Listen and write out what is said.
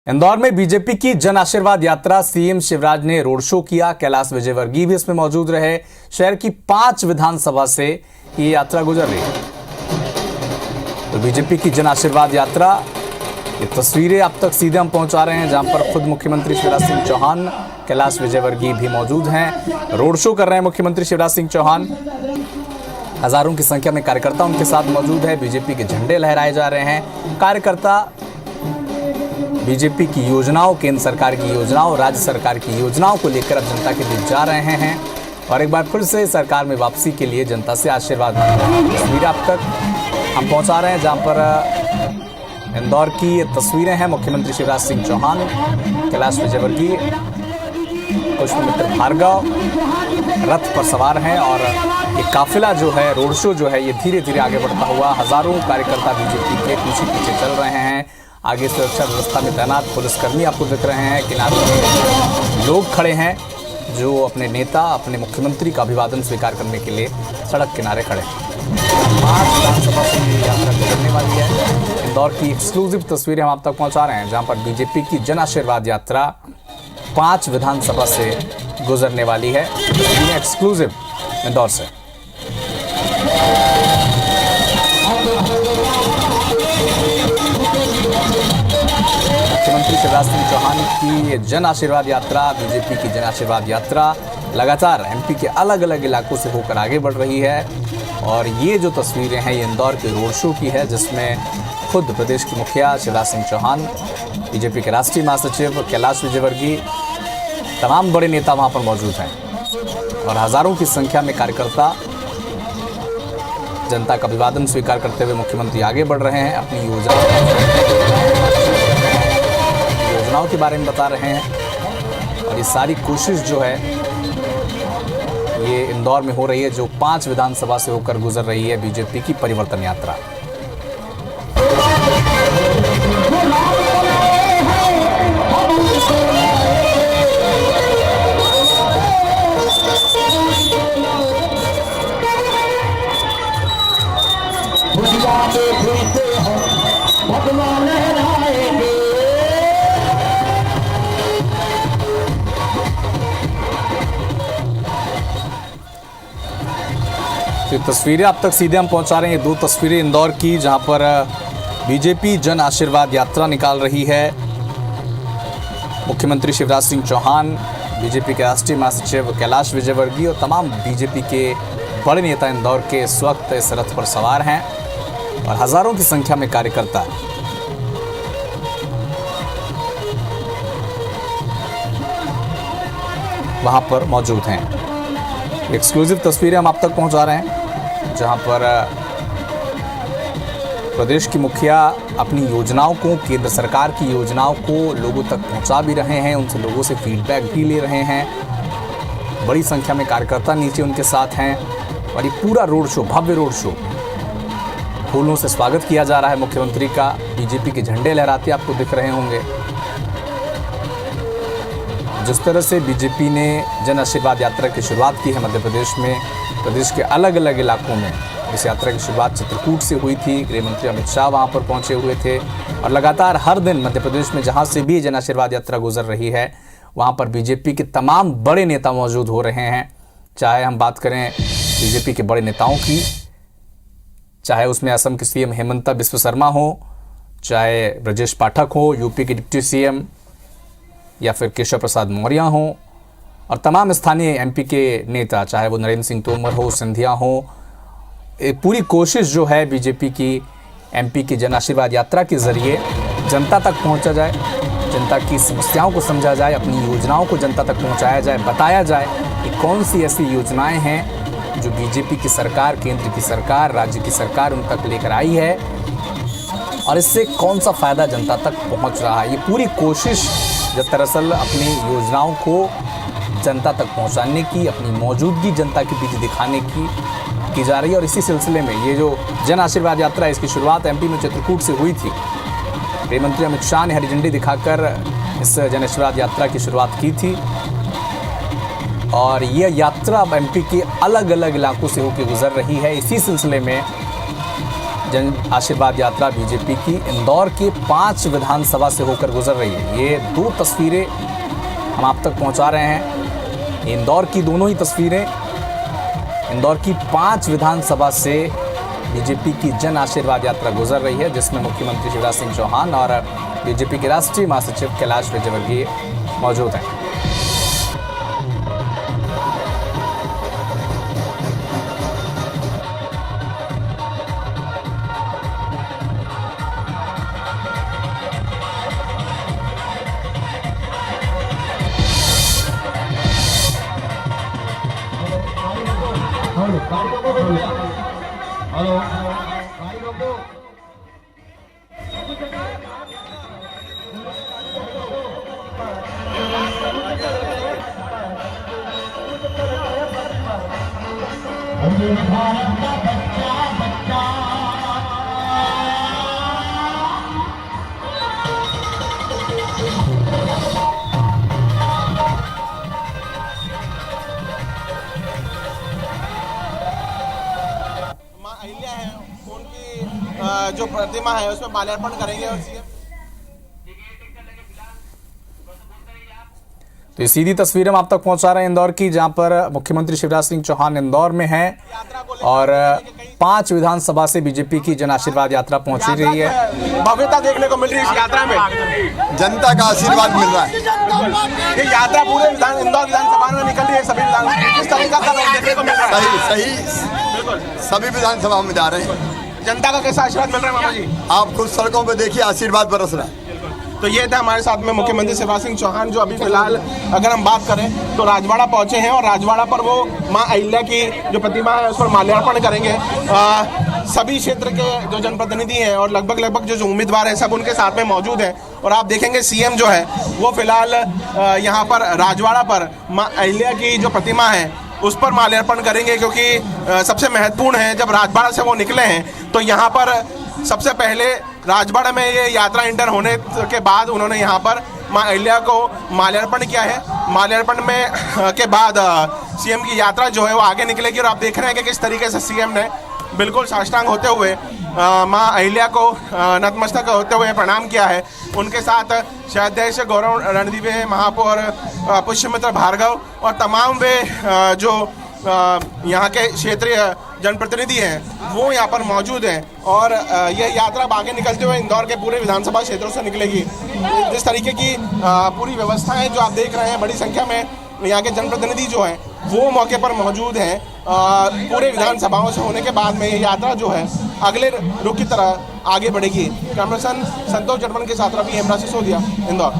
इंदौर में बीजेपी की जन आशीर्वाद यात्रा, सीएम शिवराज ने रोड शो किया। कैलाश विजयवर्गीय भी इसमें मौजूद रहे। शहर की 5 विधानसभा से ये यात्रा गुजर रही है। तो बीजेपी की जन आशीर्वाद यात्रा, ये तस्वीरें अब तक सीधे हम पहुंचा रहे हैं, जहां पर खुद मुख्यमंत्री शिवराज सिंह चौहान, कैलाश विजयवर्गीय भी मौजूद हैं। रोड शो कर रहे हैं मुख्यमंत्री शिवराज सिंह चौहान। हजारों की संख्या में कार्यकर्ता उनके साथ मौजूद है। बीजेपी के झंडे लहराए जा रहे हैं। कार्यकर्ता बीजेपी की योजनाओं, केंद्र सरकार की योजनाओं, राज्य सरकार की योजनाओं को लेकर अब जनता के बीच जा रहे हैं और एक बार फिर से सरकार में वापसी के लिए जनता से आशीर्वाद मांग रहे हैं। तस्वीरें अब तक हम पहुंचा रहे हैं, जहां पर इंदौर की ये तस्वीरें हैं। मुख्यमंत्री शिवराज सिंह चौहान, कैलाश विजयवर्गीय, पुष्पमित्र भार्गव रथ पर सवार हैं और ये काफिला जो है, रोड शो जो है, ये धीरे धीरे आगे बढ़ता हुआ, हजारों कार्यकर्ता बीजेपी के पीछे पीछे चल रहे हैं। आगे सुरक्षा व्यवस्था में तैनात पुलिसकर्मी आपको दिख रहे हैं। किनारे में लोग खड़े हैं जो अपने नेता, अपने मुख्यमंत्री का अभिवादन स्वीकार करने के लिए सड़क किनारे खड़े हैं। 5 विधानसभा से यात्रा गुजरने वाली है। इंदौर की एक्सक्लूसिव तस्वीरें हम आप तक पहुंचा रहे हैं, जहां पर बीजेपी की जन आशीर्वाद यात्रा 5 विधानसभा से गुजरने वाली है। एक्सक्लूसिव इंदौर से। मुख्यमंत्री शिवराज सिंह चौहान की जन आशीर्वाद यात्रा, बीजेपी की जन आशीर्वाद यात्रा लगातार एमपी के अलग अलग इलाकों से होकर आगे बढ़ रही है। और ये जो तस्वीरें हैं, ये इंदौर के रोड शो की है, जिसमें खुद प्रदेश के मुखिया शिवराज सिंह चौहान, बीजेपी के राष्ट्रीय महासचिव कैलाश विजयवर्गीय, तमाम बड़े नेता वहां पर मौजूद हैं और हजारों की संख्या में कार्यकर्ता जनता का अभिवादन स्वीकार करते हुए मुख्यमंत्री आगे बढ़ रहे हैं। अपनी योजनाओं के बारे में बता रहे हैं और ये सारी कोशिश जो है, ये इंदौर में हो रही है, जो 5 विधानसभा से होकर गुजर रही है बीजेपी की परिवर्तन यात्रा। तो तस्वीरें अब तक सीधे हम पहुंचा रहे हैं। 2 तस्वीरें इंदौर की, जहां पर बीजेपी जन आशीर्वाद यात्रा निकाल रही है। मुख्यमंत्री शिवराज सिंह चौहान, बीजेपी के राष्ट्रीय महासचिव कैलाश विजयवर्गीय और तमाम बीजेपी के बड़े नेता इंदौर के इस वक्त इस रथ पर सवार हैं और हजारों की संख्या में कार्यकर्ता वहां पर मौजूद हैं। एक्सक्लूसिव तस्वीरें हम आप तक पहुंचा रहे हैं, जहां पर प्रदेश के मुखिया अपनी योजनाओं को, केंद्र सरकार की योजनाओं को लोगों तक पहुंचा भी रहे हैं, उनसे लोगों से फीडबैक भी ले रहे हैं। बड़ी संख्या में कार्यकर्ता नीचे उनके साथ हैं और ये पूरा रोड शो, भव्य रोड शो, फूलों से स्वागत किया जा रहा है मुख्यमंत्री का। बीजेपी के झंडे लहराते आपको दिख रहे होंगे। जिस तरह से बीजेपी ने जन आशीर्वाद यात्रा की शुरुआत की है मध्य प्रदेश में, प्रदेश के अलग अलग इलाकों में इस यात्रा की शुरुआत चित्रकूट से हुई थी। गृह मंत्री अमित शाह वहां पर पहुंचे हुए थे और लगातार हर दिन मध्य प्रदेश में जहां से भी जन आशीर्वाद यात्रा गुजर रही है, वहां पर बीजेपी के तमाम बड़े नेता मौजूद हो रहे हैं। चाहे हम बात करें बीजेपी के बड़े नेताओं की, चाहे उसमें असम के सीएम हेमंता बिस्व शर्मा हो, चाहे ब्रजेश पाठक हो, यूपी के डिप्टी सीएम, या फिर केशव प्रसाद मौर्य हो, और तमाम स्थानीय एमपी के नेता, चाहे वो नरेंद्र सिंह तोमर हो, सिंधिया हो। पूरी कोशिश जो है बीजेपी की एमपी की जन आशीर्वाद यात्रा के जरिए जनता तक पहुंचा जाए, जनता की समस्याओं को समझा जाए, अपनी योजनाओं को जनता तक पहुंचाया जाए, बताया जाए कि कौन सी ऐसी योजनाएं हैं जो बीजेपी की सरकार, केंद्र की सरकार, राज्य की सरकार उन तक लेकर आई है और इससे कौन सा फायदा जनता तक पहुंच रहा है। ये पूरी कोशिश जो दरअसल अपनी योजनाओं को जनता तक पहुंचाने की, अपनी मौजूदगी जनता के बीच दिखाने की जा रही है। और इसी सिलसिले में ये जो जन आशीर्वाद यात्रा है, इसकी शुरुआत एमपी में चित्रकूट से हुई थी। गृह मंत्री अमित शाह ने हरी झंडी दिखाकर इस जन आशीर्वाद यात्रा की शुरुआत की थी और यह यात्रा अब एमपी के अलग अलग इलाकों से होकर गुजर रही है। इसी सिलसिले में जन आशीर्वाद यात्रा बीजेपी की इंदौर के 5 विधानसभा से होकर गुजर रही है। ये 2 तस्वीरें हम आप तक पहुंचा रहे हैं। इंदौर की दोनों ही तस्वीरें इंदौर की 5 विधानसभा से बीजेपी की जन आशीर्वाद यात्रा गुजर रही है, जिसमें मुख्यमंत्री शिवराज सिंह चौहान और बीजेपी के राष्ट्रीय महासचिव कैलाश विजयवर्गीय मौजूद हैं। मां अहिल्या है, उनकी जो प्रतिमा है उसमें माल्यार्पण करेंगे और सीएम। तो ये सीधी तस्वीर हम आप तक पहुंचा रहे हैं इंदौर की, जहां पर मुख्यमंत्री शिवराज सिंह चौहान इंदौर में हैं और 5 विधानसभा से बीजेपी की जन आशीर्वाद यात्रा पहुंची रही है। भव्यता देखने को मिल रही है इस यात्रा में, जनता का आशीर्वाद मिल रहा है। ये यात्रा पूरे इंदौर विधानसभा में निकल रही है, सभी इस तरीका का देखने को मिल रहा है। सही बिल्कुल, सभी विधानसभा में जा रहे हैं। जनता का कैसा आशीर्वाद मिल रहा है मामा जी? आप खुद सड़कों पे देखिए, आशीर्वाद बरस रहा है। तो ये था हमारे साथ में मुख्यमंत्री शिवराज सिंह चौहान, जो अभी फिलहाल अगर हम बात करें तो राजवाड़ा पहुंचे हैं और राजवाड़ा पर वो मां अहिल्या की जो प्रतिमा है उस पर माल्यार्पण करेंगे। सभी क्षेत्र के जो जनप्रतिनिधि हैं और लगभग जो उम्मीदवार हैं सब उनके साथ में मौजूद हैं। और आप देखेंगे सीएम जो है वो फिलहाल यहाँ पर राजवाड़ा पर मां अहिल्या की जो प्रतिमा है उस पर माल्यार्पण करेंगे, क्योंकि सबसे महत्वपूर्ण है जब राजवाड़ा से वो निकले हैं तो यहाँ पर सबसे पहले राजवाड़ा में ये यात्रा इंटर होने के बाद उन्होंने यहाँ पर मां अहिल्या को माल्यार्पण किया है। माल्यार्पण में के बाद सीएम की यात्रा जो है वो आगे निकलेगी और आप देख रहे हैं कि किस तरीके से सीएम ने बिल्कुल साष्टांग होते हुए मां अहिल्या को नतमस्तक होते हुए प्रणाम किया है। उनके साथ शहदेश गौरव रणदीवे महापौर पुष्यमित्र भार्गव और तमाम वे जो यहाँ के क्षेत्रीय जनप्रतिनिधि हैं वो यहाँ पर मौजूद हैं और यह यात्रा आगे निकलते हुए इंदौर के पूरे विधानसभा क्षेत्रों से निकलेगी। जिस तरीके की पूरी व्यवस्थाएं जो आप देख रहे हैं, बड़ी संख्या में यहाँ के जनप्रतिनिधि जो हैं वो मौके पर मौजूद हैं। पूरे विधानसभाओं से होने के बाद में ये यात्रा जो है अगले रुख की तरह आगे बढ़ेगी। कैमरा पर्सन संतोष जर्मन के साथ रवि हेमराज सिसोदिया, इंदौर।